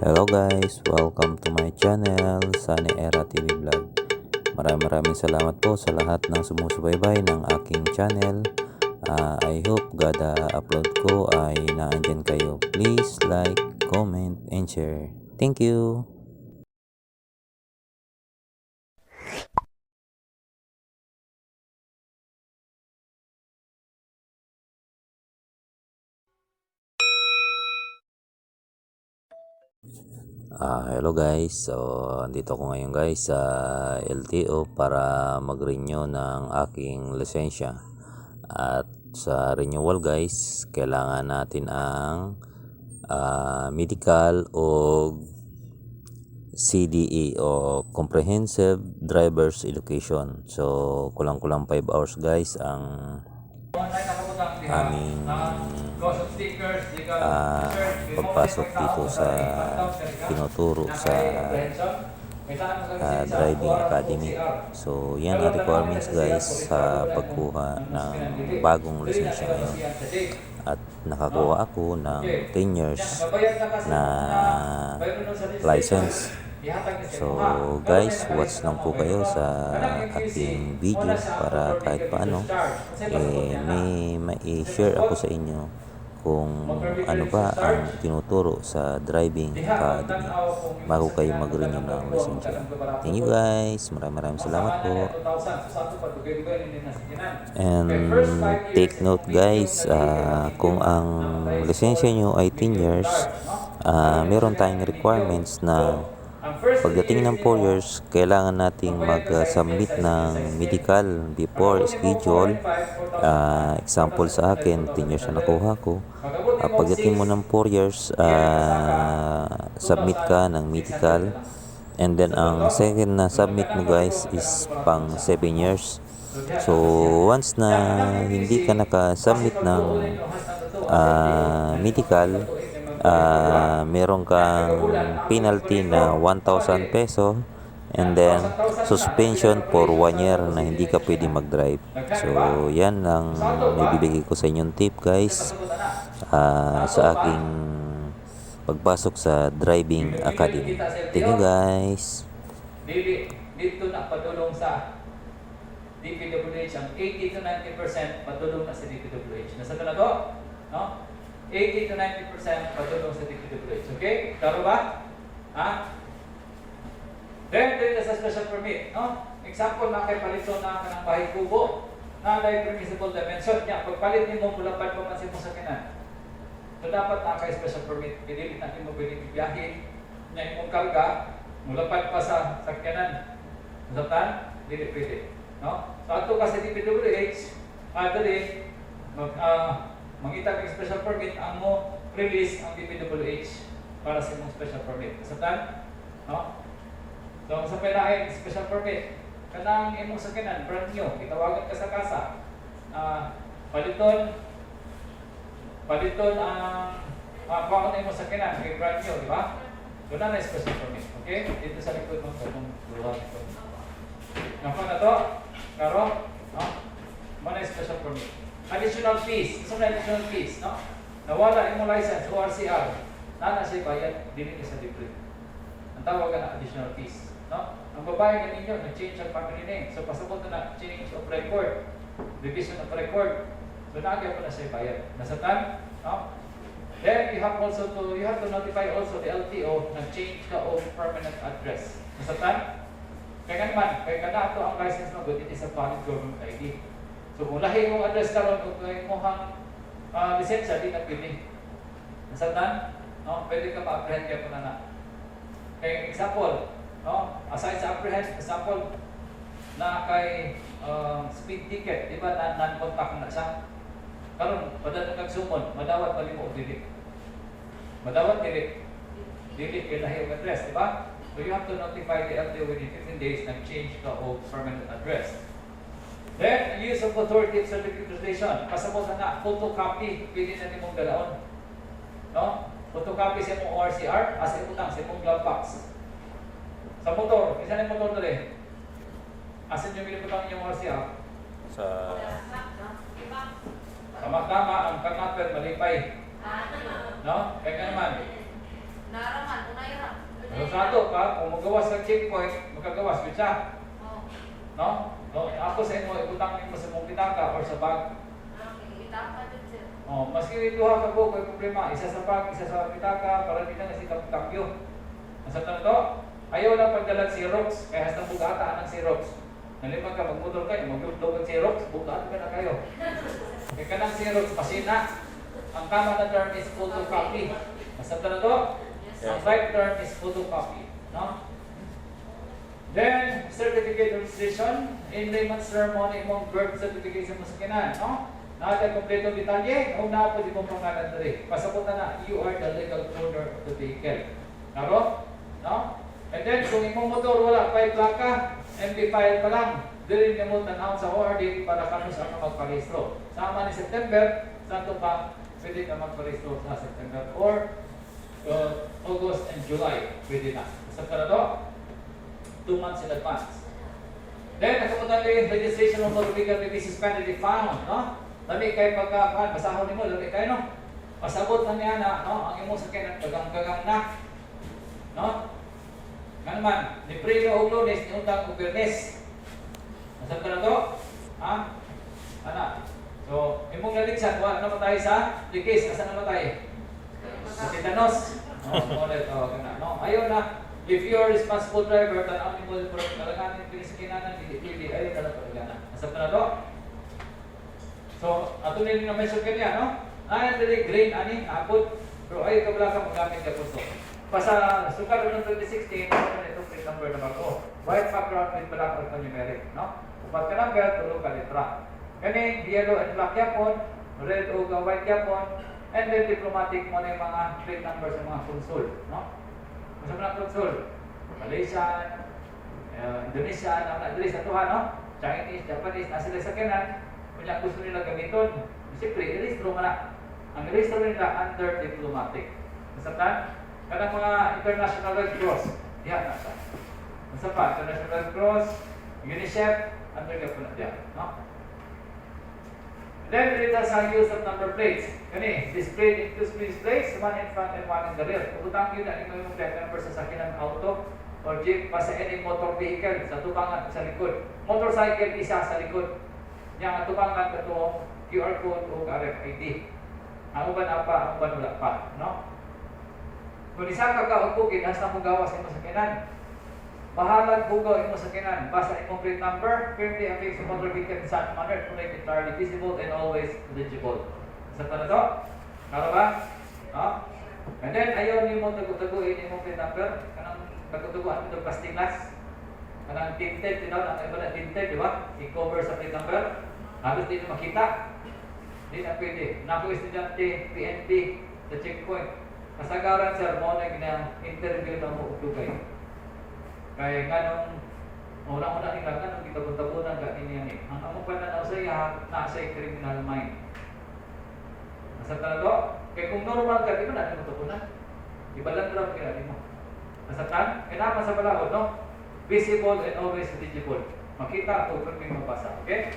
Hello guys, welcome to my channel, Sunny Era TV Vlog. Maraming salamat po sa lahat ng sumusubaybay ng aking channel. I hope kada upload ko ay naandyan kayo. Please like, comment, and share. Thank you! Hello guys, so andito ko ngayon guys sa LTO para mag-renew ng aking lisensya. At sa renewal guys, kailangan natin ang medical o CDE o Comprehensive Driver's Education. So kulang-kulang 5 hours guys ang aming pagpasok dito sa tinuturo sa driving academy. So yan ang requirements guys sa pagkuha ng bagong lisensya ngayon. At nakakuha ako ng 10 years na license. So guys, watch lang po kayo sa ating video para kahit paano may share ako sa inyo kung ano ba ang tinuturo sa driving academy bago kayo mag-renew ng lisensya. Thank you guys, maraming salamat po. And take note guys, kung ang lisensya nyo ay 10 years, meron tayong requirements na pagdating ng 4 years, kailangan nating mag-submit ng medical before schedule. Example sa akin, 10 years na nakuha ko. Pagdating mo ng 4 years, submit ka ng medical. And then, ang second na submit mo guys is pang 7 years. So, once na hindi ka naka-submit ng medical, meron kang penalty na 1,000 peso and then suspension for 1 year na hindi ka pwede mag-drive. So yan lang may bibigay ko sa inyong tip guys sa aking pagpasok sa driving academy. Thank you guys. Dito na padulong sa DPWH ang 80 to 90% padulong na sa DPWH. Nasa na to? No? 80 to 90% patulong sa DPWH. Okay? Klaro ba? Then, dito sa special permit. No? Example, nakipalito na ng bahay kubo na may permissible dimension niya. Pagpalit mo, mulapad pa man sa mong sakinan. So, dapat naka-special permit. Pinilit natin mo pwede biyahin niya imong karga, mulapad pa sa sakyanan. Masatan? Dili pwede. No? So, ato kasi DPWH, dali, mangita ng special permit ang mo release ang DPWH para sa mong special permit. Kasatan? No? So, sa pinahin special permit, kanang imong sakinan, brand new, itawagan ka sa kasa, paliton ang kuha na imong sakinan, kay brand new, di ba? So, na special permit. Okay? Dito sa likod ng itong lugar ito. Nakuha na to? Karo? No? Mana special permit. Additional fees. Isa na additional fees, no? Nawala imong license, ORCR. Nana siya bayad, dili ka sa libre. Ang tawag na additional fees, no? Ang babae na ninyo, nag-change ang family name. So, pasabot na change of record, revision of record. So, naagay po na siya bayad. Nasatan, no? Then, you have to notify also the LTO na change ka of permanent address. Nasatan? Kaya naman, kaya na ito ang license mo, but it is a valid government ID. So kung lahi mong address karon o kung mohang lisensya, di na pili. Nasatan? No? Pwede ka ma-apprehend kaya po na. Kaya example, no? Aside sa apprehend, example, na kay speed ticket, di ba non-contact na siya? Karon, padala kag-sumon, madawat pa mo o dili. Madawat dili. Dili kay lahi ang address, di ba? So you have to notify the LTO within 15 days na change ka o permanent address. Then, use of authority certification. Pasabot na nga, photocopy, pwede na nimong dalaon. No? Photocopy sa mong ORCR, as iputang sa mong glove box. Sa motor, isa na yung motor na rin. Asan yung piniputang yung ORCR? Sa Tama-tama, ang kanapper malipay. No? Kaya ka naman. Naraman, unay Pasado ka, kung magawas ng checkpoint, magagawas ko siya. Oh. No? No? Ako sa inyo, ibutang mo sa mong pitaka or sa bag. Okay, itaka din sir. Oh, maski duha ka ko, may problema. Isa sa bag, isa sa pitaka, para di na kasi kapitakyo. Nasa to, ayaw lang pagdalag Xerox, kaya hasta bugataan ng Xerox. Nalimag ka, magmotor kayo, mag-upload ng Xerox, bugaan ka na kayo. Kaya ka ng Xerox, pasina. Ang tama na term is photocopy. Nasa to, ang right term is photocopy. No? Then, certificate of registration, in layman's ceremony, mong birth certificate sa masakinan, no? Nakatay kompleto detalye, kung na po di mong pangalan dali. Pasapot na you are the legal owner of the vehicle. Naro? No? And then, kung imong motor wala pa plaka, MB file pa lang, dili niyo mo tanaw sa ORD para kami sa magparehistro. Sama ni September, santo pa, pwede ka magparehistro sa September or August and July, pwede na. Sa to, 2 months in advance. Then, nakapunta yung registration of motor vehicle may be suspended if found, no? Lami kayo pagka, basahon ni mo, lami kayo, no? Pasabot na niya na, no? Ang imong sakyan, gagang-gagang na, no? Nga naman, ni Prino o Lunes, ni Undang o Bernes. Nasaan ka na to? Ha? Ano? So, imong naligsan, wala naman tayo sa likis. Asan naman tayo? Sa Titanos. No, ulit, no? Ayun na. If you are responsible driver, tanaw ni mo talaga ng pinisikinan ng dili ayun na talaga na. Nasab na to? So, ato nila na mention kanya, no? Ayan dili green ani abot. Pero ay kabla ka magamit ka puso. Pasa sukat ng 2016, ito plate number na ko. White background with black alphanumeric, no? Upat ka number, tulo ka letra. Kani yellow and black yapon, red o white yapon, and then diplomatic mo na yung mga plate number sa mga console, no? Masama na konsul, Malaysian, Indonesian, ang address na tuhan, no? Chinese, Japanese, nasa sila sa kanan, kung gusto nila gamiton, siyempre, i-restro mo na. Ang i-restro nila under diplomatic. Masatan, kanang mga International Red Cross, yan, nasa. Masapa, International Red Cross, UNICEF, under ka po na diyan, no? Then, dito sa use of number plates. Kani, displayed in two screen plates, one in front and one in the rear. Pagkutang yun, ano yung plate number sa sakinan auto or jeep, pa sa any motor vehicle, sa tubangan sa likod. Motorcycle, isa sa likod. Yang ang tubangan, ito, QR code o RFID. Ang uban apa, ang uban wala pa, no? Kung isa ka kaugpugin, hasta mong gawas yung sakinan. Bahalag bugaw imo sakinan, basta imong plate number, firmly affixed sa motor vehicle in such manner to make it entirely visible and always legible. Sa na to? Karo ba? No? And then ayaw nimo tagu-taguin imong plate number, kanang tagu-taguan ito plastic glass. Kanang tinted, tinawag ang iba na tinted, di ba? I-cover sa plate number. Halos di na makita. Di na pwede. Naku estudyante, PNP, sa checkpoint. Kasagaran sir, mo na gina-interview na mo ugay. Kaya ganong una-una nila ganong kitabon-tabunan ka niya. Ang among pananaw sa iya nasa criminal mind. Nasa talaga, kaya kung normal ka, di ba natin matutunan? Ibalan lang kaya mo. Nasa tan, kailangan sa balahod, no? Visible and always legible. Makita o kung may mabasa, okay?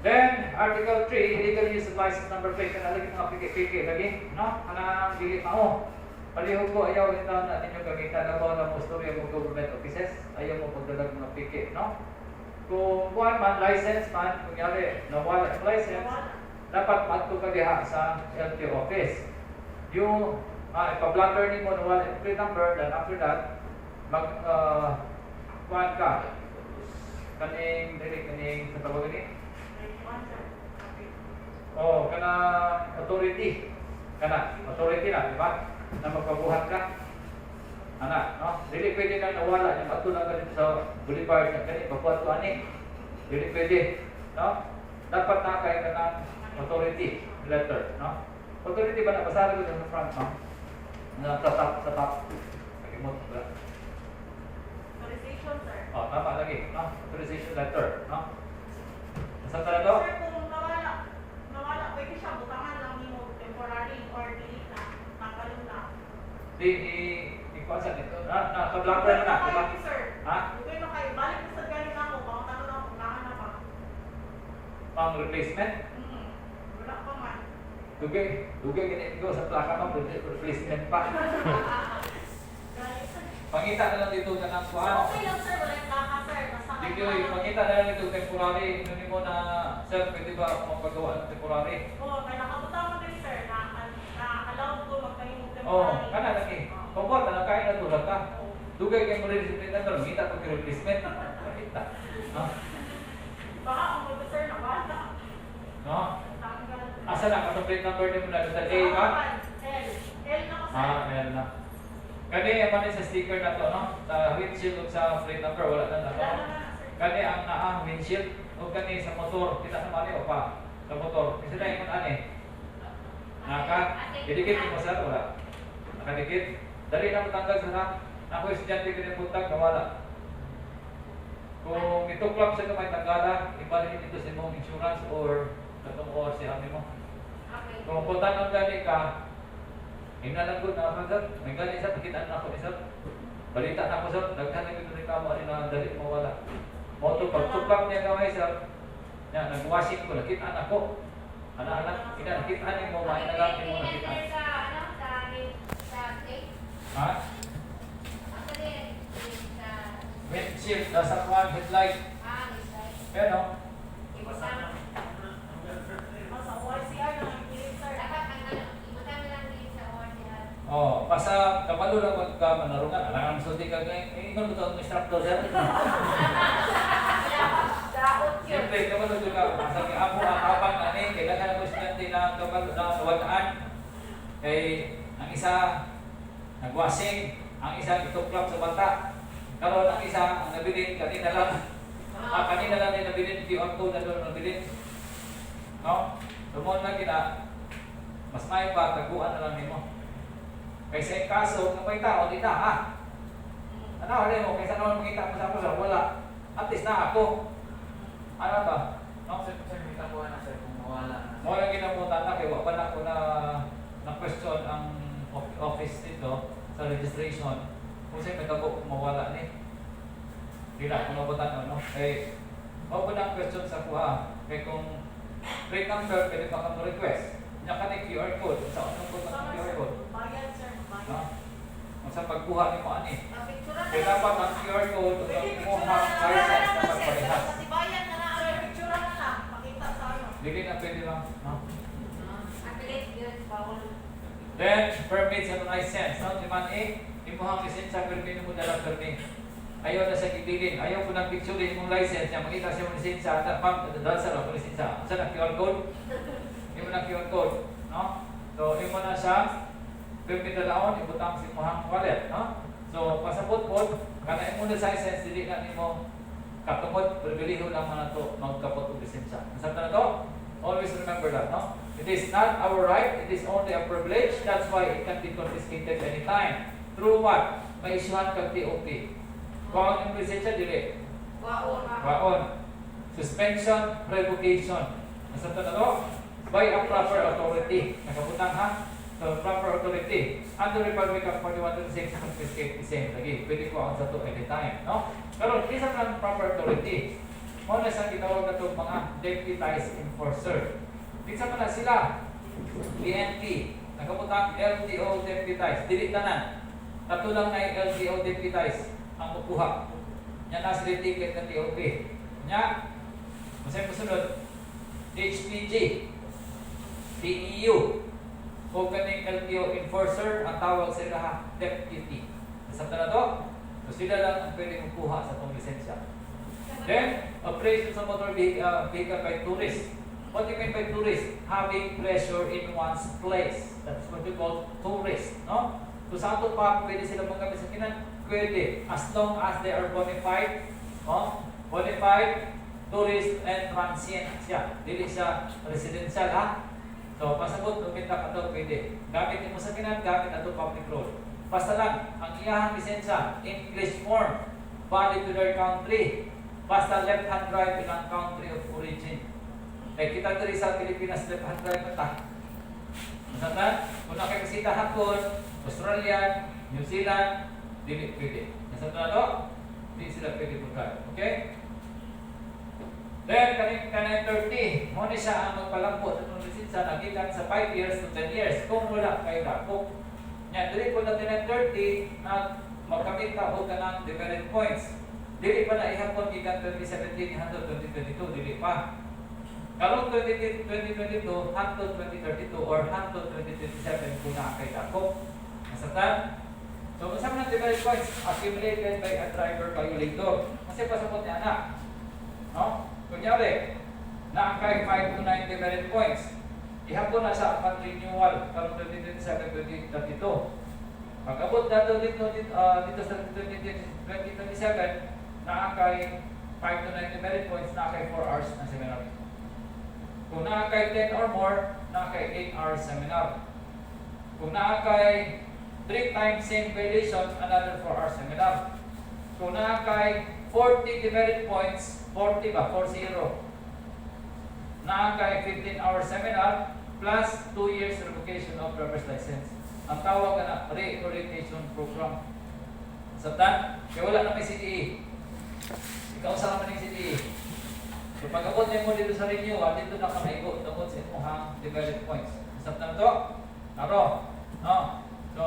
Then, Article 3, illegal use of license number plate. Kanalagin mga piki-piki lagi, no? Kanang dili mao. Palihog ko, ayaw rin natin yung gamitan na mga mustorya ng government offices. Ayaw mo pagdalag mga piki, no? Kung buwan man, license man, kunyari, nawala yung license, dapat magto ka diha sa LTO office. Yung, ipa-blotter ni mo, nawala yung plate number, then after that, buwan ka. Kaning, sa tawag ni? Oh, kana authority. Authority na, di ba? Na magpabuhat ka. Anak, no? Dili pwede na nawala yung matulog ka dito sa boulevard na ganit, papuat ko ani. Dili pwede, no? Dapat nakaya ka ng authority letter, no? Authority ba na basara ko sa front, no? Na sa top. Kalimot ba? Authorization, sir. Oh, tama lagi, no? Authorization letter, no? Saan ka na to? Sir, kung nawala, pwede siya butangan lang nimo temporary or delete na. Nakalun na. Ikuasan ito. Naka-blocker na, di ba? Sir. Ha? Pwede na kayo. Balik na sa galing ako. Pangatano na ako. Nahan na pa. Pang replacement? Wala pa man. Dugay ganit ko sa plaka mo, replacement pa. Pangita na lang dito ka ng kuhan. Okay lang sir, wala yung kaka sir. Basta Dito, pangita na lang dito temporary. Ano mo na, sir, pwede ba mapagawa ng temporary? Oo, kaya nakabutang mo din sir na allowed ko magpahimong Oh, temporary. kana lagi. Pagbuhat na lang, kaya na tulad ka. Dugay kayo mo rin na ito, kita pag replacement. Kita. No? Baka ang mga sir na bata. No? Tanggal. Asa na, katong number din mo na sa A ka? L. L na ko sir. Meron na. Kani, apa ni sa sticker na to, no? Sa windshield ug sa plate number, wala na na. Wala na sir. Kani ang naa windshield o kani sa motor, kita naman ni o pa sa motor. Kasi na yung ani. Naka, didikit mo sa wala. Nakadikit. Dali na matanggal sa na. Ako estudyante ko ng butang, nawala. Kung ituklap sa kamay tanggalan, ibalik ito sa imong insurance or katong or sa amin mo. Okay. Kung punta ng gani ka, hinalang na ako sir, may gani sa pakitaan na ako ni sir. Balita na ako sir, daghan na ito rin kamo na dali mawala. Moto pag tuklap niya kamay sir, na nag-washing ko, nakitaan ako. Anak-anak, nakitaan mo, mainalang mo nakitaan. Ha? Windshield, nasa front headlight. Ayan o. Sa ORCR na ang kilit sir. Oh, basta kapalo lang ka manarungan. Alangan sulti ka ngayon. Ingon mo ito ang instructor sir. Daot yun. Siyempre, kapalo ka. Basta ako ang habang ani, kailangan ako estudyante na kapalo na nawalaan. Kay ang isa nagwasing, ang isa ituklap sa bata. Karon ang isa ang nabilin kanina lang. Kanina lang din nabilin QR code na doon nabilin. No? Sumon na kita. Mas may pa taguan na lang nimo. Kaysa yung kaso, kung may tao, di na ha. Ano, alin mo, kaysa naman makita mo sa ako, wala. At least na ako. Ano ba? No? Sir, kita ko na sir kung mawala. Mo lang ginabutan na, kaya wala ko na question ang office dito sa registration. Kung sa'yo may tabo kung mawala ni. Hindi na, kung nabutan no? Eh, wala ang question sa kuha. Kaya kung plate number, pwede pa ka mo request. Niya ka na QR code. Sa anong code ng QR code? Bayad sir, No? bayad. Kung sa pagkuha ni mo ani. Picture na Kaya dapat ang QR code Pwede ang picture mo na ha license na magparehas. Katibayan na na, sir, picture na lang. Pakita sa ano. Dili na pwede lang. No? Bawal. Then, permits and license. No? Di man imuhang lisensya, permit mo dala permit. Ayaw na sa kitilin. Ayaw ko ng picturein mong license niya. Makita siya mong lisensya. At pang, dala sa lang lisensya. Saan ang QR code? Imo na QR code. No? So, imo na siya. Permit na laon, ibutang si muhang wallet. No? So, pasabot po, kana imo na sa license, dili na nimo katungod, pribiliho lang man ito magkapot og lisensya. Sa na to? Always remember that, no? It is not our right, it is only a privilege. That's why it can be confiscated anytime. Through what? May isuhan kag TOP. Kung ang lisensya, dili. Waon. Suspension, revocation. Nasa na to? By a proper authority. Nakabutang ha? So, proper authority. Under Republic of 4126, confiscate the same. Lagi, pwede ko ang sa to anytime. No? Pero, isa lang proper authority. Muna sa gitawag na ito mga deputized enforcer. Isa pa na sila. PNP. Nakabutang LTO deputized. Dili tanan. Tato lang na yung LTO deputized ang kukuha. Yan na sila ticket ng TOP. Nya, masaya masunod. HPG. PEU. O kaning LTO enforcer, ang tawag sa ilaha, deputy. Nasabta na to? So sila lang ang pwede kukuha sa itong lisensya. Then, operation sa motor vehicle by tourist. What do you mean by tourist? Having pleasure in one's place. That's what we call tourist. No? So sa ato pa, pwede sila magamit sa kinan? Pwede. As long as they are bonafide, no? Bonafide, tourist, and transient siya. Dili siya residential, ha? So, pasabot, lumita ka ito, pwede. Gamit mo sa kinan, gamit ito public road. Basta lang, ang iyahang lisensya, English form, valid to their country. Basta left-hand drive in ang country of origin. Kaya kita diri sa Pilipinas, left-hand drive na ta. Masatan, kung nakikisita hapon, Australia, New Zealand, dili pwede. Masatan na to, hindi sila pwede mag-drive. Okay? Then, kanin 30, muna siya ang magpalampot ng lisensya nagikan sa 5 years to 10 years. Kung wala kayo dako. Yan, dili po natin ng 30, magkamit ta og kanang demerit points. Dili pa na ihapon gikan 2017 hangtod 2022, dili pa. Karong 2022 hangtod 2032 or hangtod 2027 kung naa kay dako. Masatan. So unsa man ang demerit points accumulated by a driver violator. Kasi pasabot ni ana. No? Kunyari, naa kay 5 to 9 demerit points. Ihapon na sa pag renewal karong 2027-2032. Pag abot dato dito sa 2027, naa kay 5 to 9 demerit points, naa kay 4 hours na seminar. Kung naa kay 10 or more, naa kay 8 hours seminar. Kung naa kay 3 times same violation, another 4 hours seminar. Kung naa kay 40 demerit points, 40 ba? 40. Naa kay 15 hour seminar plus 2 years revocation of driver's license. Ang tawag na re-orientation program. Sa tan, kaya wala na may CTE. Ikaw sa naman yung CTE. So pag abot mo dito sa renewal, dito na ka maigo tungkol sa imuhang demerit points. Sa tan to, naro. No? So,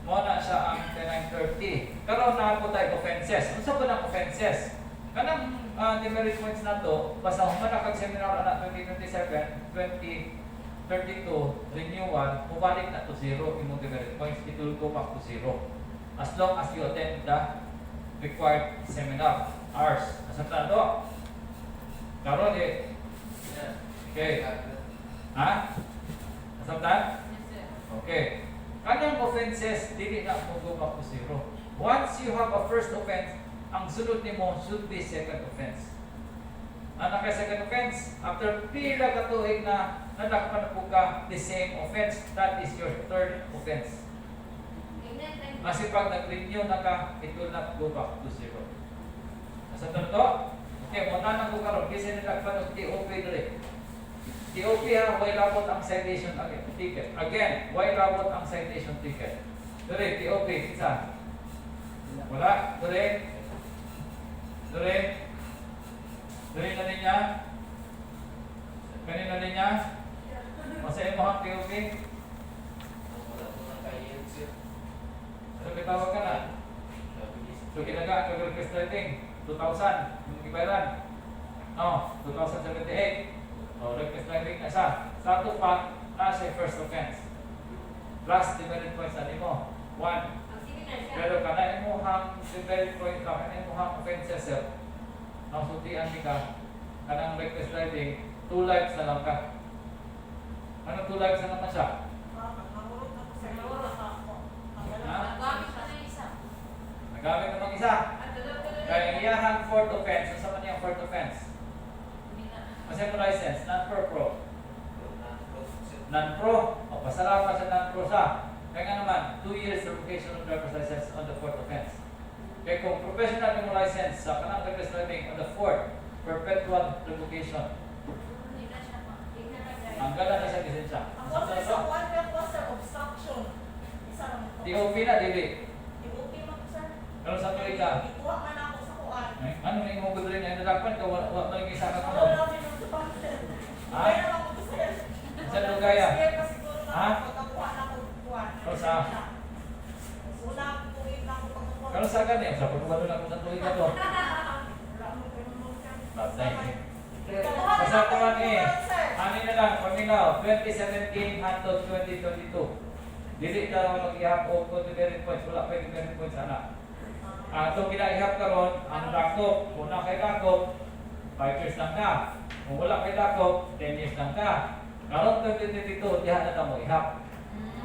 mo na siya ang 930. Karon na po tayo offenses. Ano sa po ng offenses? Kanang demerit points na to, basta human na kag-seminar na 2027, 2032, renewal, mubalik na to 0 imong demerit points. It will go back to 0. As long as you attend the required seminar hours. Nasabtan to? Karon eh. Okay. Ha? Nasabtan? Okay. Kanang offenses, dili na mo go back to 0. Once you have a first offense, ang sunod nimo should be second offense. Ang naka second offense, after pila ka tuig na nadakpan po ka the same offense, that is your third offense. Kasi pag nag-renew na ka, it will not go back to 0. Sa to? Okay, muna na ko karon kasi nadakpan og TOP dire. TOP ha, why labot ang citation ticket. Again, why labot ang citation ticket? Dire, TOP, isa. Wala, dire. Dire na niya. Kanina niya. Masaya mo ang TOP. So, kitawag ka na. So, kinaga ang request writing. 2,000. Yung ibayaran. No, 2078. So, request writing na siya. Sa ito pa, nasa first offense. Plus, demerit points na mo. 1. Pero kana mo hang demerit point ka, kana mo hang offenses sir. Ang sutian ka, kanang request writing, 2 lives na lang ka. Ano 2 lives na naman siya? Nagamit naman isa. Kaya iyahang fourth offense. Sa man yung fourth offense? Kasi mo license, non-pro. Non-pro. O pasalamat sa non-pro sa. Kaya nga naman, 2 years revocation of driver's license on the fourth offense. Kaya kung professional yung license sa kanang driver's driving on the fourth, perpetual revocation. Ang gala na siya lisensya. Ang water sa one yung water obstruction. Isa naman ito. TOP na, dili. TOP mo po, sir. Pero sa tuloy ka, Ikuha man ako sa kuwan. ano na yung mga rin na nadakpan ka, wala na yung isa ka Ako ko. lang din ang tupan, sir. Ha? Kaya naman ko, sir. Sa Lugaya? Sir, kasi siguro na Ha? pagkakuha na ko kuwan. O sa? Una, tuwid na ako pagkakuha. Pero sa ganyan, sa pagkabalo lang kung sa tuloy ka to. Wala mo kayo mo, sir. Batay. Kakuha na Sa ako tuwan ng eh, kuwan, sir. ano na lang, paminaw, 2017 hangtod 2022. Dili ka mag-ihap o kung demerit points, wala pa yung demerit points, anak. Itong kinaihap karon ang dakop, kung na kay dakop, 5 years lang ka. Kung wala kay dakop, 10 years lang ka. Karon 2022, diha na ta mo ihap.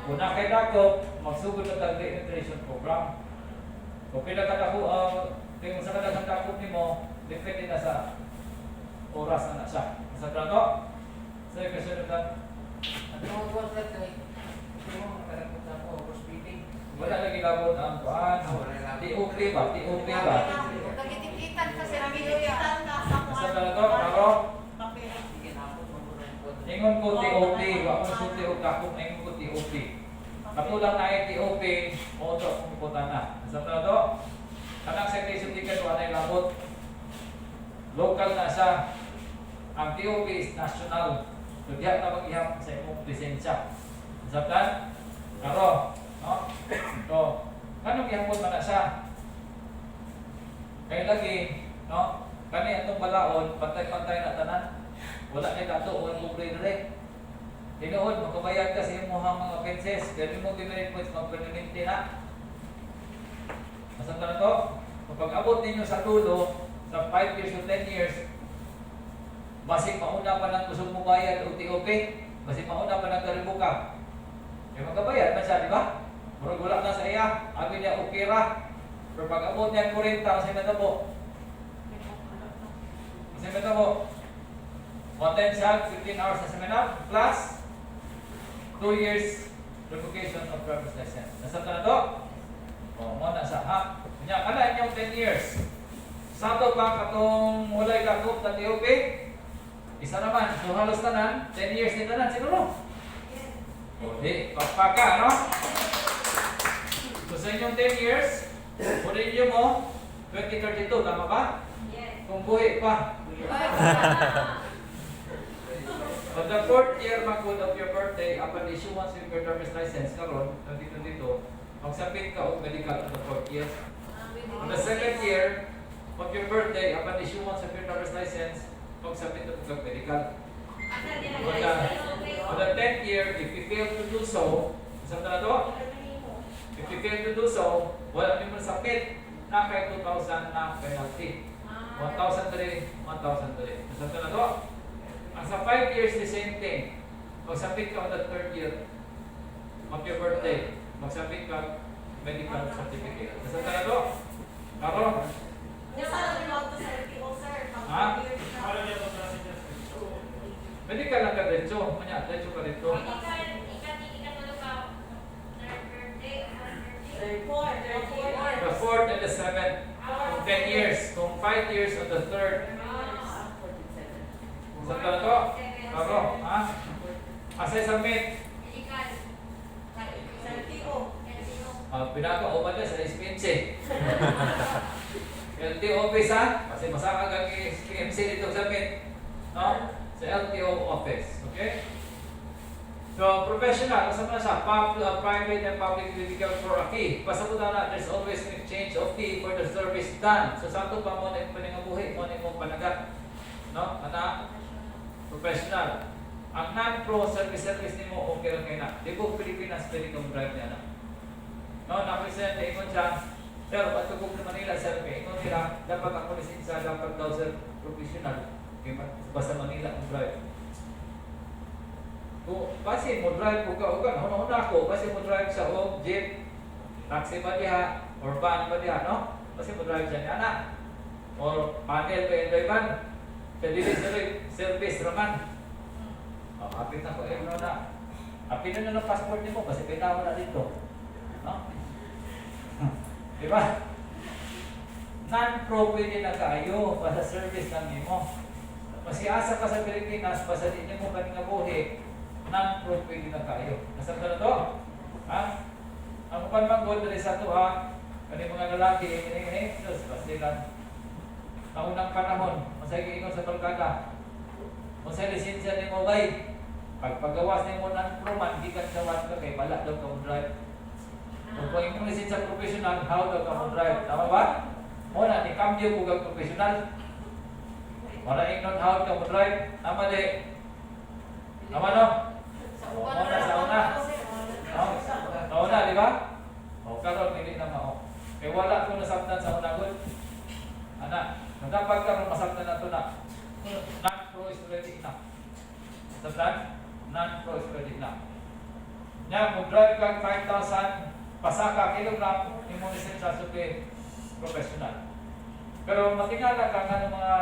Kung na kay dakop, magsugod na tag re-entration program. Kung pila ka dako, kung sa kadagang dakop nimo, depende na sa oras na siya. Sa trato, sa kasunod ka, wala lagi labot ang kuan. TOP ba? TOP ba? Nagitikitan kasi ang nagitikitan na sa kuwan. Sa trato, karo, Papel. ingon ko TOP, wa ko sulti og dakop, ingon ko TOP. Katulang na ay TOP, moto kung iputan na. Sa trato, kanang citation ticket wala ay labot. Local na siya. Ang TOP is national. So diha na mag-ihap sa imong lisensya. Sabtan? Karo, no? So, kanong ihapon man na siya. Kaya lagi, no? Kani atong balaod, pantay-pantay na tanan. Wala kay dato o libre dire. Tinuod makabayad ka sa imong mga offenses, kaya mo gimerit points magpermanente na. Asa ta to? Kapag abot ninyo sa tulo sa 5 years o 10 years, basig mauna pa nang kusog mo bayad o TOP, basig mauna pa nang karibuka. Kaya magkabayad man siya, di ba? Murag wala na sa iya, abi niya okay ra. Pero pag abot niya 40, kasi natabo. Kasi natabo. Potential 15 hours na seminar plus 2 years revocation of driver's license. Nasa na to? O, mo na sa ha. Kanya kana inyong 10 years. Sa to pa katong walay kakop na TOP. Isa naman, so halos tanan, 10 years ni tanan siguro. O, di, pagpaka, no? So sa inyong 10 years, pwede nyo mo 2032, tama ba? Yes. Kung buhay pa. But the 4th year magod of your birthday, upon issuance of your driver's license, karon, 2022, magsabit ka og medical on the 4th year. On the 2nd year of your birthday, upon issuance of your driver's license, magsabit ka og medical. On the 10th year, if you fail to do so, isang na to? If you fail to do so, wala mo submit na kay 2,000 na penalty. 1,003, 1,003. Isang na to? Ang sa 5 years, the same thing. Magsabit ka on the 3rd year of your birthday, magsabit ka medical certificate. Isang na to? Karo? Ha? Medical lang ka dito. Manya, dito ka dito. The 4th and the 7th, 10 years. Kung 5 years on the 3rd. Sa to? Karo? Ha? Asay submit. Pinaka-uman niya sa SPMC. LTO office ha? Kasi masaka kang SPMC dito submit. No? Sa LTO office. Okay? So, professional, kasama na siya, private and public vehicle for a fee. Pasabutan na, there's always an exchange of fee for the service done. So, sa ito pa mo na yung paningabuhi, mo na yung panagat. No? Ana? Professional. Ang non-pro service ni mo, okay lang kayo na. Di po Pilipinas, pwede kong drive niya na. No? Na-present, ingon siya, pero at kung sa Manila, sir, ingon nila, dapat ako lisensya, dapat daw sir, professional. Okay, basta Manila ang drive. Kung basi mo drive ko ka, una ako, basi mo drive sa jeep, taxi ba diha, or van ba diha, no? Basi mo drive siya niya na. Or panel ba yung drive-an? Sa delivery service raman. Apit na ko, na. Apit na ng passport niyo mo, kasi pinawa na dito. No? Diba? Non-pro pwede na kayo para service lang niyo mo. Masiasa ka sa Pilipinas, basta di niyo mo kaninga buhi, non-pro pwede na kayo. Nasabta na to? Ha? Ang panmagod na sa to ha, kani mga lalaki, Diyos, basta lang. Kaunang panahon, masay giingon sa barkada. Masay lisensya ni mo bay. Pagpagawas ni mo non-pro man, di ka sawan ka kay bala daw ka mo drive. Kung imong lisensya professional, how daw ka mo drive? Tama ba? Muna, ni cambio ko kag professional. Para ingnon how ka mo drive. Tama di. Tama no? Muna sa una. Nauna, di ba? O, karon hindi na mao. Kaya wala ko nasabtan sa una good. Anak, dapat ka masabtan na ito na. Non-pro is ready na. Sabtan? Non-pro is ready na. Nya, kung drive kang 5,000 pasaka kilogram, imong lisensya sa professional. Pero matingala ka nga ng mga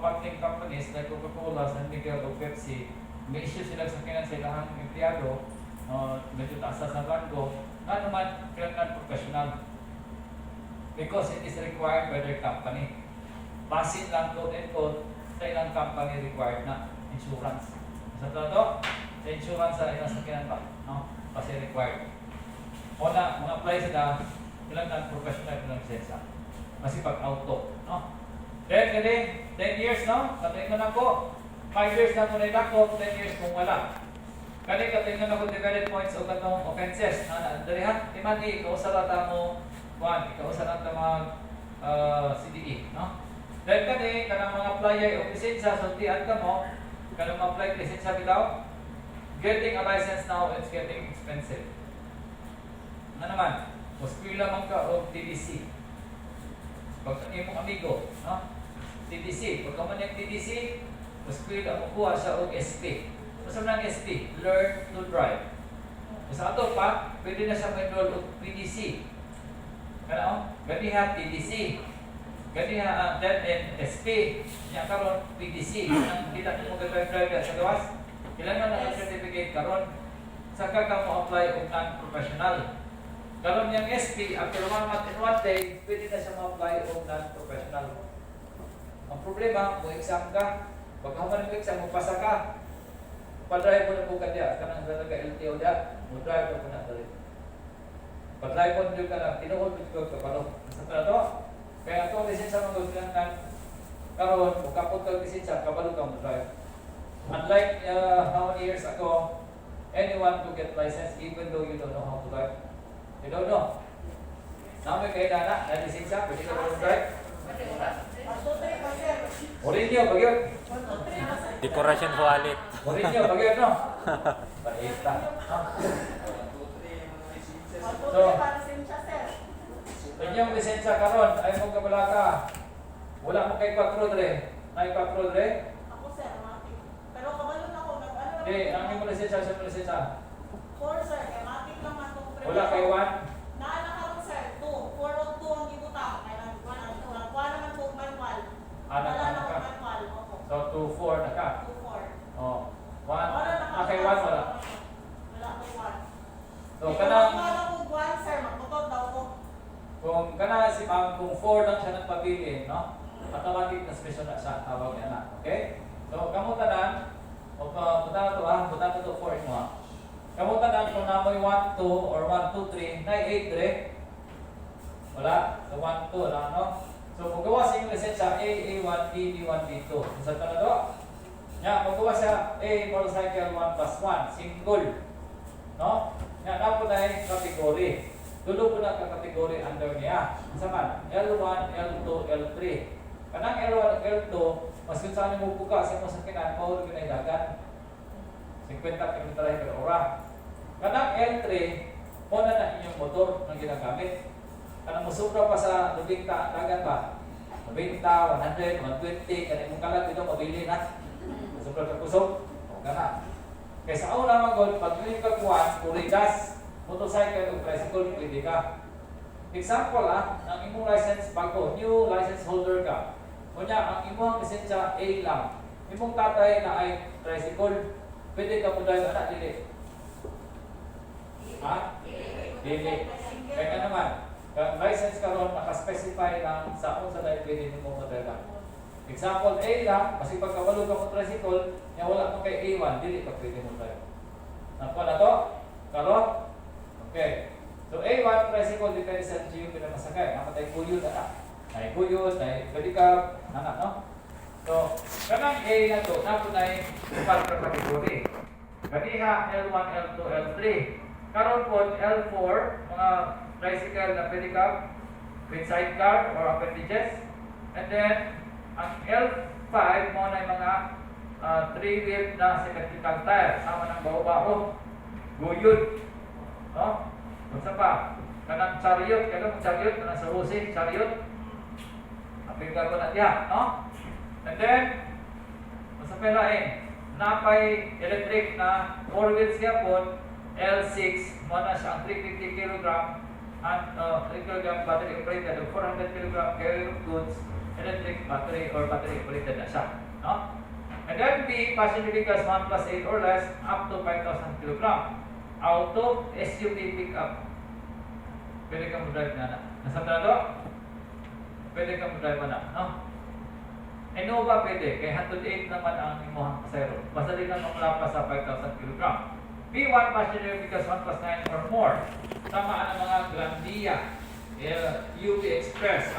public companies like Coca-Cola, San Miguel, o Pepsi, may issue sila sa kinansilahan ng empleyado, medyo taas sa bangko, nga naman kailangan professional. Because it is required by their company. Basin lang code and code sa ilang company required na insurance. Sa to, sa insurance sa ilang sakyanan pa, no? Kasi required. O na, mga apply sila, kailangan professional ng lisensya. Kasi pag auto, no? Then, 10 years, no? Katay ko na po. 5 years na muna ako, 10 years kung wala. Kani katingan ako divided points o katong offenses. Dali ha, imani ikaw sa rata mo one, ikaw sa rata mga CDE, no? Then kani kanang mga apply o lisensya sultian ka mo, kanang apply lisensya bitaw. Getting a license now it's getting expensive. Ano naman? Muskwila man ka o TDC. Pag imong amigo, no? TDC, pag man yung TDC, muskwila mo kuha siya og SP. Sa ng SP, learn to drive. Sa ato pa, pwede na siya ma-enroll og PDC. Ano? Gani ha TDC. Gani ha then SP. Nya karon PDC. Ang kita mo mag-drive sa gawas. Kailangan na ang certificate karon. Saka ka mo apply og non-professional. Karon yung SP, after 1 month and 1 day, pwede na siya ma-apply og non-professional. Ang problema, kung exam ka, pag haman mo exam, magpasa ka, pa-drive mo na po ka diya, kanang talaga LTO diya, mo-drive mo na dali. Pa-drive mo diyo ka na, tinuod mo diyo ka palo. Sa to, kaya ito, lisensya mo gawin lang karon, kung kapot ka lisensya, kabalo ka mo-drive. Unlike how many years ago, anyone to get license even though you don't know how to drive. You don't know. Namin kayo na lisensya, pwede ka mo-drive. Mourinho, bagyo. Decoration wallet. Mourinho, bagyo, no? Paita. So, inyong lisensya karon ay mong kabalaka. Wala mo kay 4 dre. Ay 4 dre? Ako sir, matik. Pero kabalon ako, nag-ano lang. Di, ang imong lisensya sa lisensya. 4 sir, kaya matik lang man itong Wala kay 1. Naala ka lang sir, 2. 4 o 2 ang gibuta. Kaya nagkuhan ang 2. Nagkuha naman po manual. Ano Wala ka? na akong manual. Opo. So 2 4 na ka. 2, 4. Oh. 1. Wala na Kay 1 wala. Wala kay 1. So kanang Wala kong 1 sir, magbutot daw ko. kung kana si ma'am kung 4 lang siya nagpabili, no? Automatic na special na siya tawag niya na. Okay? So kamo tanan o punta to punta to 4 mo. Kamo tanan kung namoy 1 2 or 1 2 3, na 8 dire. Wala. So 1 2 lang no. So magawa sa inyong lisensya A1 B B1 B2. Sa tanan to. Ya, magawa siya A motorcycle 1 plus 1 single. No? Ya, na po na yung category. Dulo po na ka-category under niya. Sa man, L1, L2, L3. Kanang L1, L2, mas kung saan mo buka sa mo sa kinan, maulo ginaidagan. 50 km per hora. Kanang L3, muna na inyong motor na ginagamit. Kanang musubra pa sa lubingta, dagan ba? 90, 100, 120, kanang mong kalat ito, mabili na. Musubra ka kusog, o ka na. Kaya sa una mga gold, pag hindi ka kuhan, kuridas, motorcycle o tricycle, pwede ka. Example ng imong license bago, new license holder ka. Kunya, ang imong lisensya A lang. Imong tatay na ay tricycle, pwede ka mo drive na, dili. Ha? Dili. Kaya ka naman, ang license karon naka-specify lang sa kung sa dahil pwede mo mo-drive. Example A lang, kasi pagkawalo ka mo tricycle, yung wala mo kay A1, dili ka pwede mo drive. Nakuha na to? Karon? Okay. So A1 tricycle depende sa GU pinamasakay. Nakatay kuyod na. Ay kuyod, ay pedicab, anak no? So, kanang A na to, napunay part per category. Kaniha L1, L2, L3. Karon po L4, mga tricycle na pedicab with sidecar or appendages. And then, ang L5 mo na yung mga 3-wheel na symmetrical tire, sama ng baho-baho, guyod. No? Unsa pa? Kanang chariot, kanang chariot na sa hose, chariot. Apil ka na diha, no? And then unsa pa lain? Napay electric na 4 wheels gyapon, L6, mo na siya ang 350 kg and 3 kg battery operated, 400 kg carry of goods, electric battery or battery operated na siya, no? And then B, passenger vehicles 1 plus 8 or less up to 5,000 kg. Auto, SUV pickup. Pwede ka mo-drive na. Nasa trado? Pwede ka mo-drive na, no? Innova pwede, kaya 108 naman ang imuhang pasero. Basta din lang maklapa sa 5,000 kg. B1, passenger vehicles 1 plus 9 or more. Tama ang mga Grandia, UV Express,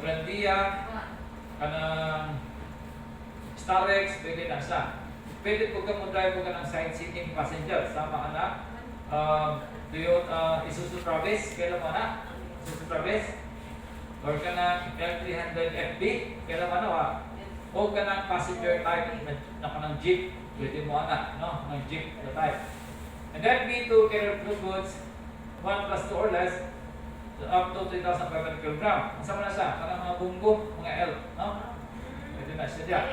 Grandia, kanang Starex, pwede na siya. pwede po ka mo drive po ka ng side seating passenger. Sama na, Isuzu Travis, kailan mo na? Isuzu Travis? Or ka ng L300FB, kailan mo na wa? O ka ng passenger type na ka ng jeep, pwede mo na, no? Ng jeep na type. And then B2 carrier blue goods, 1 plus 2 or less, up to 3,500 kg. Masama na siya, parang mga bunggo, mga L, no? Pwede na siya dyan.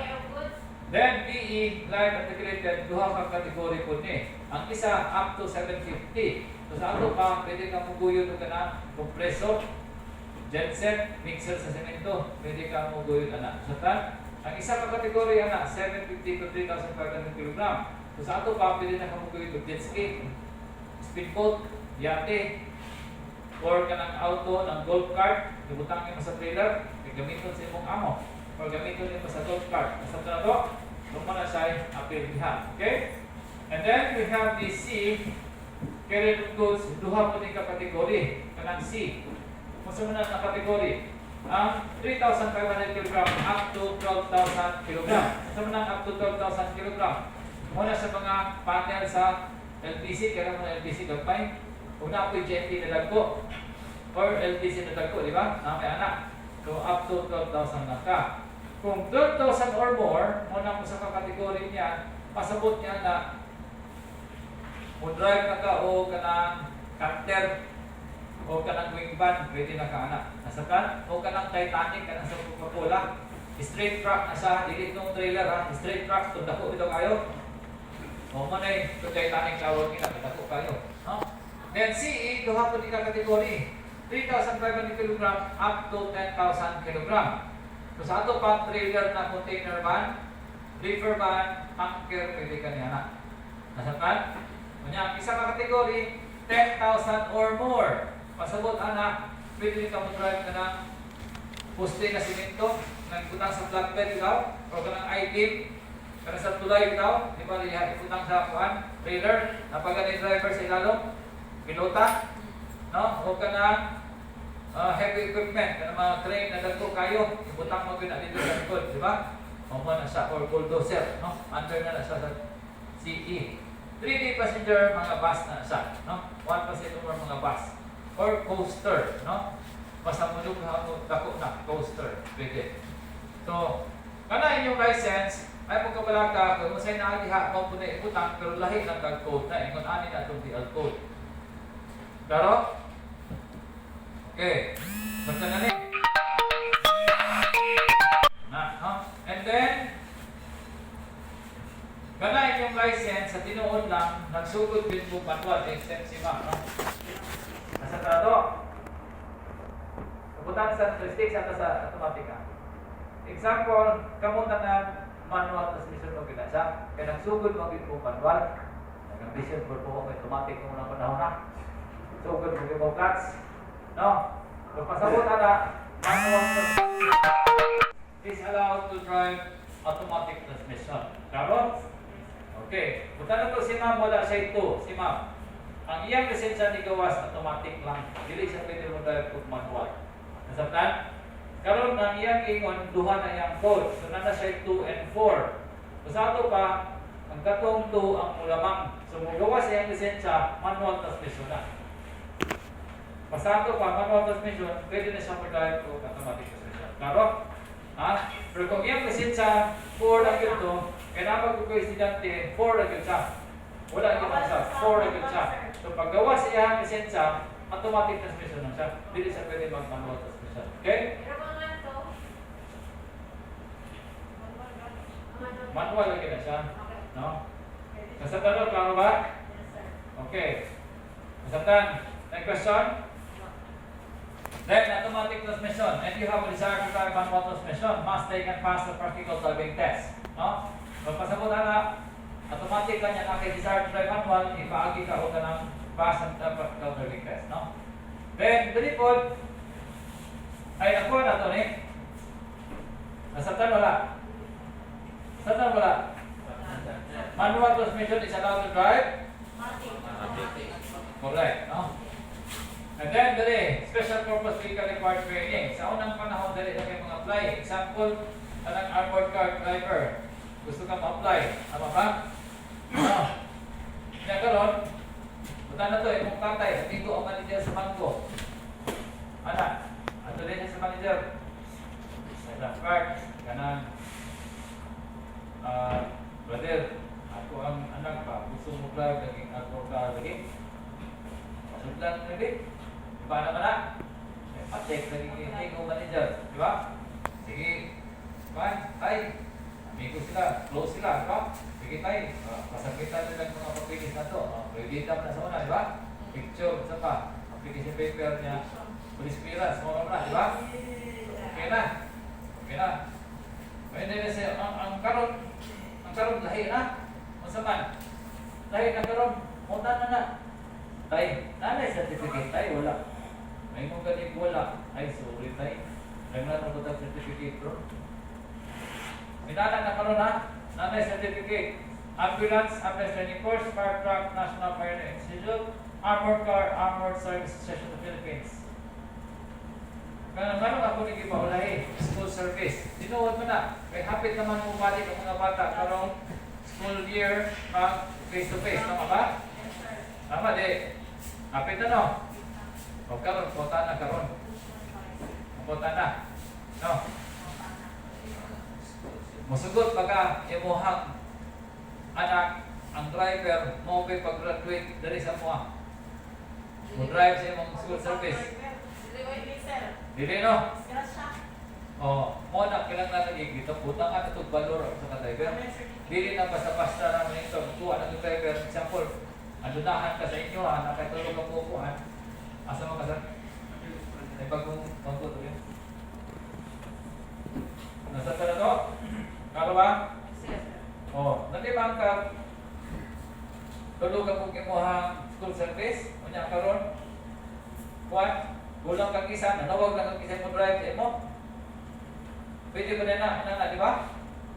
Then BE, light articulated, duha ka kategory po ni. Ang isa, up to 750. So sa ato pa, pwede ka muguyod ka na compressor, genset, mixer sa semento, pwede ka muguyod na. So ang isa ka kategory, 750 to 3,500 kg. So sa ato pa, pwede na ka muguyod jet ski, speedboat, yate, or ka ng auto, ng golf cart, ibutangin mo sa trailer, gamiton sa imong amo, or gamiton mo sa golf cart. Sa ito na ito, lumpa na siya appeal diha. Okay? And then we have the C, carrier goods, duha po ni kategory, kanang C. Kung sa muna na kategory, ang 3,500 kg up to 12,000 kg. Sa muna up to 12,000 kg. Muna sa mga panel sa LPC, kaya mo LPC gagpay. Kung na ako'y GMP na dagko, or LTC na dagko, di ba? Na may anak. So, up to 12,000 lang ka. Kung 12,000 or more, muna mo sa kategory niya, pasabot niya na drive na ka o ka ng cutter o ka ng wing van, pwede na ka anak. Nasakan? O ka ng Titanic, ka ng sa Coca-Cola. Straight truck na siya, dili itong trailer ha. Straight truck, kung dako ito kayo. O mo na kung Titanic tawag nila, kung dako kayo. No? Then CE, duha po ni kategory. 3,500 kg up to 10,000 kg. So sa ato pa, trailer na container van, reefer van, tanker, pwede ka niya na. Nasakan? Kanya, isa ka kategory, 10,000 or more. Pasabot anak, pwede ka mo drive ka ng poste na simento, nagputang sa flatbed ikaw, o ka ng I-beam, ka sa tulay ikaw, di ba lihat, iputang sa kuhan, trailer, napagani driver sa ilalong, pilota, no? O ka ng heavy equipment, ka ng mga crane na dagko kayo, iputang mo gina dito sa likod, di ba? O mo na siya, or bulldozer, no? Under na siya sa CE. 3D passenger, mga bus na siya, no? 1 passenger or mga bus. Or coaster, no? Basta mo dako na, coaster, pwede. So, kana inyong license, ay pagkabala ka, kung masay na diha, mo po na iputang, pero lahi lang kag code na, ingon ani na itong DL code. Pero, okay, basta na ni. Na, no? And then, kana inyong license, sa tinuod lang, nagsugod din po manual, extensive no? Nasa trato. Kabutan sa statistics at sa automatika. Example, kamutan na manual transmission mo kita siya. Kaya nagsugod mo din po manual. Nag-ambition for po kung automatic mo na panahon na. Sugod mo din po clutch. No? So pasabot na manual is allowed to drive automatic transmission. Klaro? Okay. Punta na to si ma'am, wala siya ito. Si ma'am. Ang iyang lisensya ni gawas automatic lang. Dili siya pwede mo drive kung manual. Nasabtan? Karon ang iyang ingon, duha na iyang code. So na siya 2 and 4. So sa ato pa, ang katong 2 ang mulamang. So mo gawas iyang lisensya, manual transmission na. Basta ato pa, manual transmission, pwede na siya mag-drive kung automatic transmission. Klaro? Ha? Pero kung iyang lisensya, 4 na ito, kaya napag ko estudyante, 4 na siya. Wala ito siya, 4 na siya. So pag gawa siya ang lisensya, automatic transmission na siya. Hindi siya pwede mag-manual transmission. Okay? Manual lagi na siya. No? Nasabtan mo, klaro ba? Okay. Nasabtan? Next question? Then, automatic transmission. And you have a desire to drive manual transmission, must take and pass the practical driving test. No? Pagpasabot na automatic lang yan ang desire to drive manual, ipaagi ka o ka ng pass ang practical driving test. No? Then, dalipod, ay nakuha na ito ni. Nasabtan wala? Nasabtan wala? Manual transmission is allowed to drive? Correct. No? And then, dali, special purpose vehicle required training. Sa unang panahon, dali na kayo mga apply. Example, anong armored car driver. gusto ka ma-apply. Tama ba? Ano? Kaya karon, buta na to, imong tatay, amigo ang manager sa bangko. Anak, ato din sa manager. Sa ilang card, kanan. Brother, ako ang anak pa, gusto mo vlog, naging ako ka lagi. Pasudlan na rin. Di ba naman na? Patek, naging amigo manager. Di ba? Sige, fine, ay. Amigo sila, close sila, di ba? Sige tayo, pasakitan nila ng mga papilis na to. Pwede na sa una, di ba? Picture, isa pa. Application paper niya. Police clearance, mga na, di ba? Okay na. Okay na. Pwede na siya, ang karon lahi na. Masaman. Lahi na karon, munta na na. Tay, nanay certificate tayo, wala. May mong galing wala. Ay, sorry tayo. Naglan na ko certificate bro. Minana na karon ha. Nanay certificate. Ambulance, ambulance training course, fire truck, National Fire Institute, armored car, armored service station of the Philippines. Ganun ako nagipahulahi, school service. Tinuod mo na, may hapit naman mo balik ang mga bata karong school year mag face to face. Tama ba? Tama di. Hapit na no? O karon, kota na karon. Kota na. No? Masugot baka imuhang anak ang driver mo pag-graduate dari sa mua. Mo drive sa imong school service. Dili no? Mo na kailangan lagi dito putang at itong valor sa driver. Dili na basta-basta naman ito. Tuwa ng driver. Example, andunahan ka sa inyo, nakatulog ang kukuhan. Asa mo ka sir? Ay pagkong yun. Nasa ka na to? Karo ba? Nalibang ka. Tulog ang kukimuhang school service. Unya karon. Kuhan? Kulang kang isa, nanawag lang kang isa mo drive sa mo. Pwede ba na, di ba?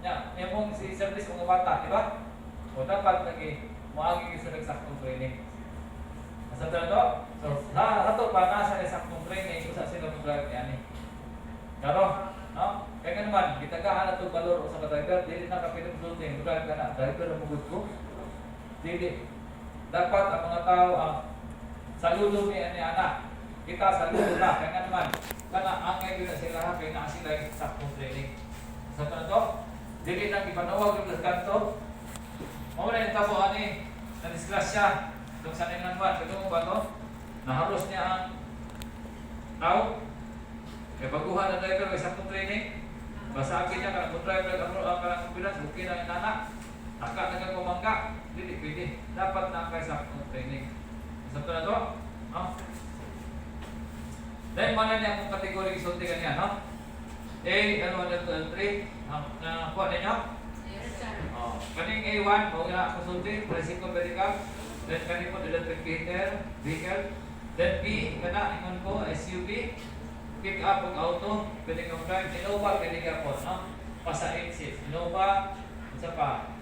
Yan mong si service mga bata, di ba? O dapat lagi, maagi sa nagsaktong training. Nasa na to? So, nato pa nasa nagsaktong training, kung sa sila mo drive yan eh. Karo, no? Kaya nga naman, gitagaan na itong valor sa driver, dili na kapilang sulting, drive ka na, driver na mugod ko. Dili. Dapat ang mga tao, saludo ni anak. Kita sa lulo na, kaya naman, kana ang ngayon na sila happy na sila yung saktong training. Sa na to, dili na ipanawag yung kanto. Mawala yung tabo, na-disgrasya, itong sa nilang buwan, kaya mo ba to? Naharos niya ang tao. Kaya baguhan na driver, may saktong training. Basta akin niya, kung driver, ang ambulance, bukid ang inanak. Taka na kang kumangka, dili, pwede. Dapat na kayo saktong training. Sa na to, Then, mana niya kung kategori isulti ka niya, no? A, ano, 1, 2, 3. Kuha ninyo? Yes, sir. Kaning A1, huwag na kusulti, Presico Medical. Then, kaning po, electric vehicle. Then, B, kana, ingon ko, SUV. Pick up ang auto, pwede kang drive. Innova, pwede ka po, no? Pasa 8 seats. Innova, isa pa.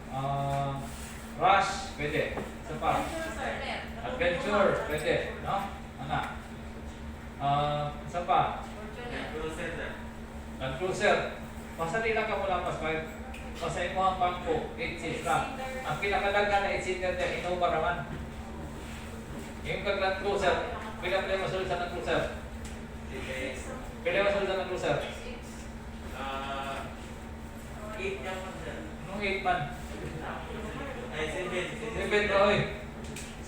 Rush, pwede. Isa pa. Adventure, pwede, no? Anak. Isa pa? Land Cruiser. Basta di lang ka mula pas 5. Basta imo ang bangko, 8 seats lang. Ang pinakadagan na 8 seater niya, Innova naman. Yung kag Land Cruiser, pila masulod sa Land Cruiser? Pila masulod sa Land Cruiser? 8 niya man sir. Anong 8 man? Ay, 7 na oy.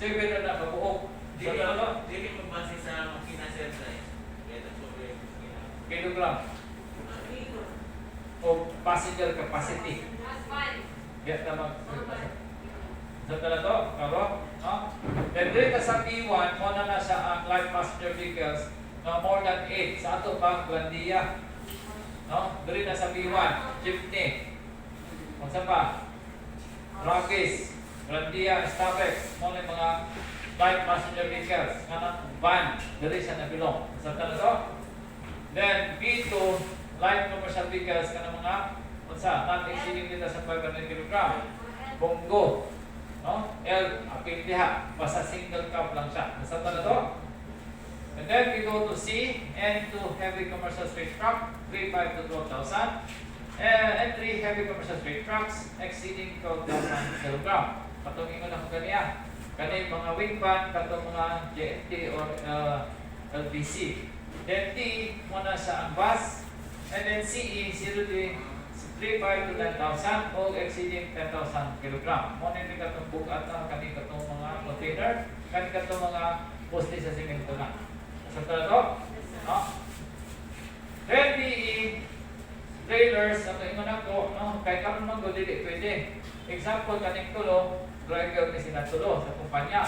7 na pabuok. Sa dalawa? Dili magbase sa makina sir sir. Kaya sobre Kilogram. O passenger capacity. Get na mag sa to, karo? No? Then dito sa P1, muna na siya ang light passenger vehicles na more than 8 sa ato pang Glandia. No? Dito na sa P1, jeepney. Kung saan pa? Rockies, Glandia, Stapex, muna yung mga light passenger vehicles, van, dito siya nabilong. Sa to? Then B2, light commercial vehicles ka ng mga not exceeding dito sa 500 kg. Bongo. No? L, apil diha. Basta single cab lang siya. Nasa na to? And then we go to C, N to heavy commercial straight truck, 3.5 to 12,000. And 3, heavy commercial freight trucks exceeding 12,000 kg. Katong ingon ako kaniya. Kani mga wing van, katong mga JNT or LBC. Then T, muna sa ang bus. And then CE, 0 to 3,500 to 9,000 o exceeding 10,000 kg. Muna yung katong bukat na kani katong mga container, kani katong mga poste sa simento na. Sa to? No? Then DE, trailers, ang ingon ako, no? Kahit karon man go dili pwede. Example kaning tulo, driver ni sila tulo sa kumpanya.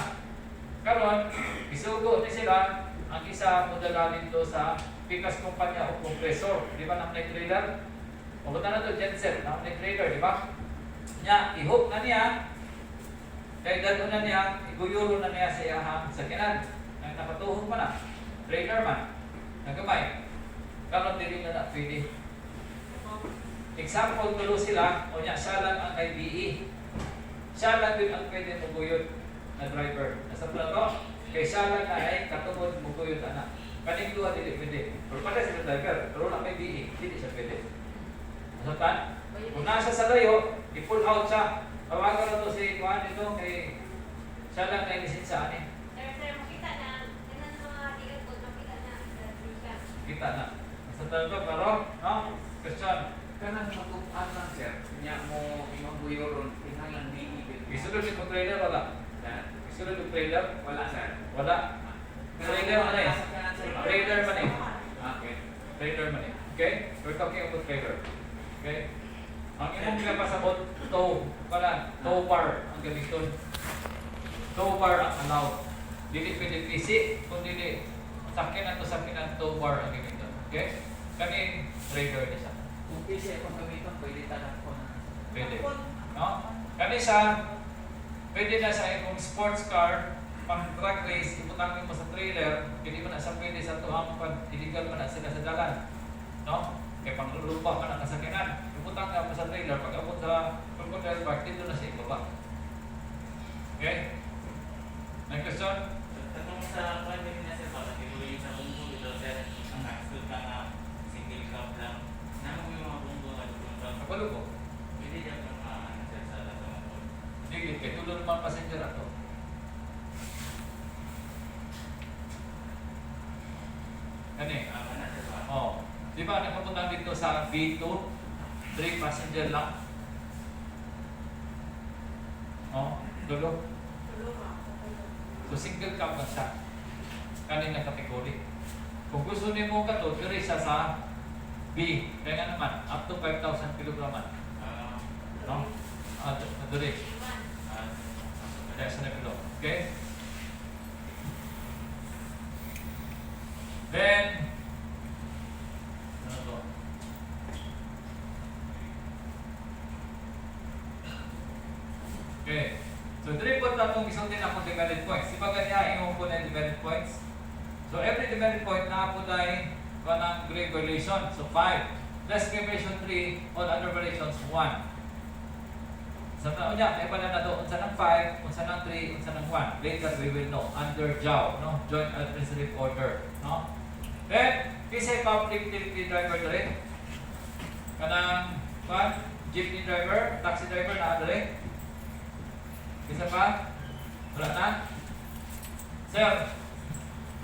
Karon, isugo ni sila ang isa modala dito sa pikas kumpanya o compressor. Di ba nang trailer? O buta na to genset, nang trailer, di ba? Nya, i-hook na niya. Kaya gano'n na niya, iguyuro na niya sa iyahang sakinan. Ang nakatuhog pa na. Trailer man. Nagamay. Karon dili na pwede. Example, tulo sila, o niya, siya lang ang IDE. Siya lang din ang pwede muguyod na driver. Nasa plato, kay siya lang na ay katungod muguyod na. Kaning duha dili pwede. Pero pala sila driver, pero na may DE, hindi siya pwede. Nasatan? Kung nasa sa layo, i-pull out siya. Tawagan na to si Juan dito, kay siya lang na inisensya ani. Sir, makita na. Ganun mga tigat po, makita na. Kita na. Nasatan to, pero, no? Question. Kanang mag-upan lang, sir. Kanya mo imong buyoron, tinghalan di ibig. Isulod yung trailer, wala. Sir? Isulod yung trailer, Wala, sir. wala. Trailer man eh. Trailer man eh. Okay. Trailer man eh. Okay? We're talking about trailer. Okay? Ang imong pinapasabot, tow. Pala, tow bar ang gamiton. Tow bar ang allowed. Dili pwede PC, kung dili sakinan to sakinan, tow bar ang gamiton. Okay? Kani trailer ni siya. Kung PC akong gamiton, pwede talang ko na. Pwede. No? Kani siya, pwede na sa imong sports car, pang track race, ibutang mo sa trailer, hindi mo na sa pwede sa tuang pag illegal mo na sila sa dalan. No? Kaya pang lulupa ka ng kasakinan, ibutang ka mo sa trailer, pag abot sa crocodile park, dito na siya ibaba. Okay? May question? Katong sa private na sir, parang tinuloy sa bungko dito, sir. Ang nakasud ka nga, single cab lang. Naman yung mga bungko nga dito. Kapalo ko? Pwede dyan ka mga sir sa lahat ng mga Sige, kaya tulo naman passenger ato. Kani? na sir ba? Oh. Di ba nakapunta dito sa B2? 3 passenger lang. Oh, dulo. So single cab na siya. Kanina kategory. Kung gusto niyo mo kato, dire siya sa B. Kaya nga naman, up to 5,000 kilograman. No? Dire. Kaya sa nabilo. Okay? Then, ano to? Okay. So, dire po tatong isang din akong demerit points. Di ba ganyan, ingong po na demerit points? So, every demerit point na po tayo ng grade violation. So, 5. Less grade violation 3, all other violations 1. Sa taon niya, may pala na doon unsa ng 5, unsa ng 3, unsa ng 1. Later, we will know. Under JAW, no? Joint Administrative Order, no? Then, kisay public utility driver dere. Kanang, jeepney driver, taxi driver na dere. Isa pa? Wala na? Sir,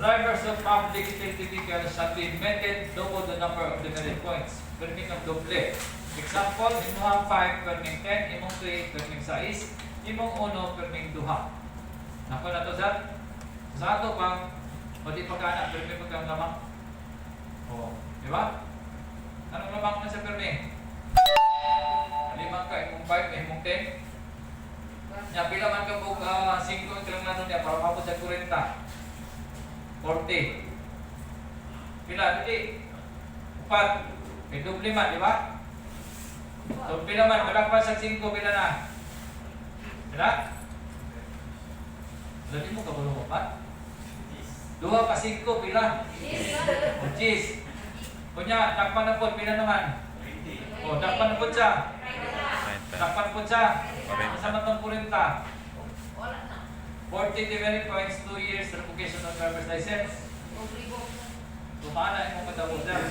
drivers of public utility vehicles shall be admitted double the number of demerit points. Permit ng doble. Example, imong 5 perming 10, imong 3 perming 6, imong 1 perming 2. Nako na to sir? Sa ato pang, o di pa ka na, perming pagkang lamang. O, di ba? Anong lamang na sa perming? Limang ka, imong 5, imong 10. Nya pila man ka bug 5 ang kilang nanon niya para mabot sa 40. 40. Pila dili? 4. May doble man, di ba? So pila man malakpan sa 5 pila na? Pila? Dali mo ka bulong 4? 2 ka 5 pila? 10. Kunya dakpan na pod pila naman? 20. Oh, dakpan na pod siya. Dakpan po siya. Kasama itong 40. 40 demerit points, 2 years revocation of driver's license. Tumana yung mga katawag dyan.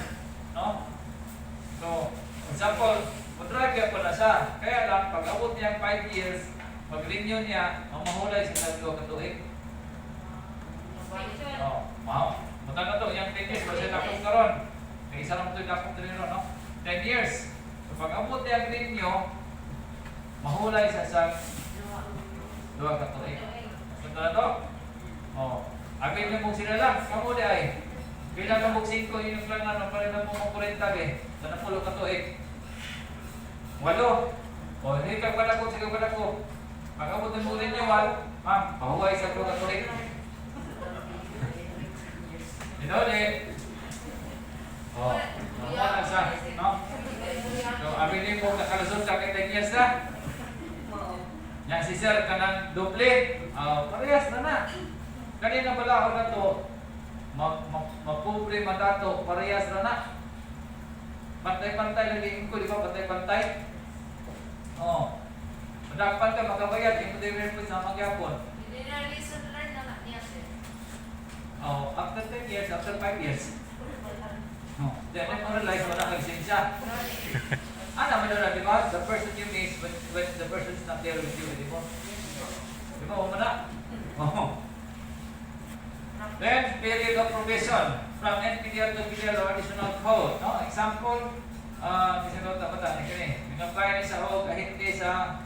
No? So, Example, mag-drive ka pa na siya. Kaya lang, pag abot niya 5 years, mag-renew niya, ang mahulay sa naglo katuig. Oh, wow. Punta na to, yung 10 years, basta dakong karon. May isa lang ito yung dakong trino, no? 10 years. So, pag abot niya ang renew, mahulay sa duwa katuig. Punta na to. Oh, abin niyo mong sila lang, kamu di ay. Bilang ng 5 yung plan na pa rin mo mong 40 eh. Sa napulo katuig. 8. O, hindi ka pala ko, sige pala ko. Pag abot ng muli niyo, ma'am, pahuway sa duwa katuig. Dinode. Oh, wala sa, no? So, abin niyo mo nakalusot ka kay 10 years na. Yang si sir ka ng doble. Parehas na. Kanina pala ako na to, mapobre madato, parehas na. Pantay-pantay lagi ko, di ba? Pantay-pantay. Oh. Madapan ka magabayad, hindi mo din po sa magyapon. Hindi na lesson learn na niya sir. Oh, after 10 years, after 5 years. Oh, then mo realize wala kang lisensya. Ano mo na, di ba? The person you miss when the person is not there with you, di ba? Di ba? Umana? Oh. Then, period of probation from NPDL to PDL or additional code. No? Example, kasi nota ba tayo? Nag-apply ni sa HOG, hindi sa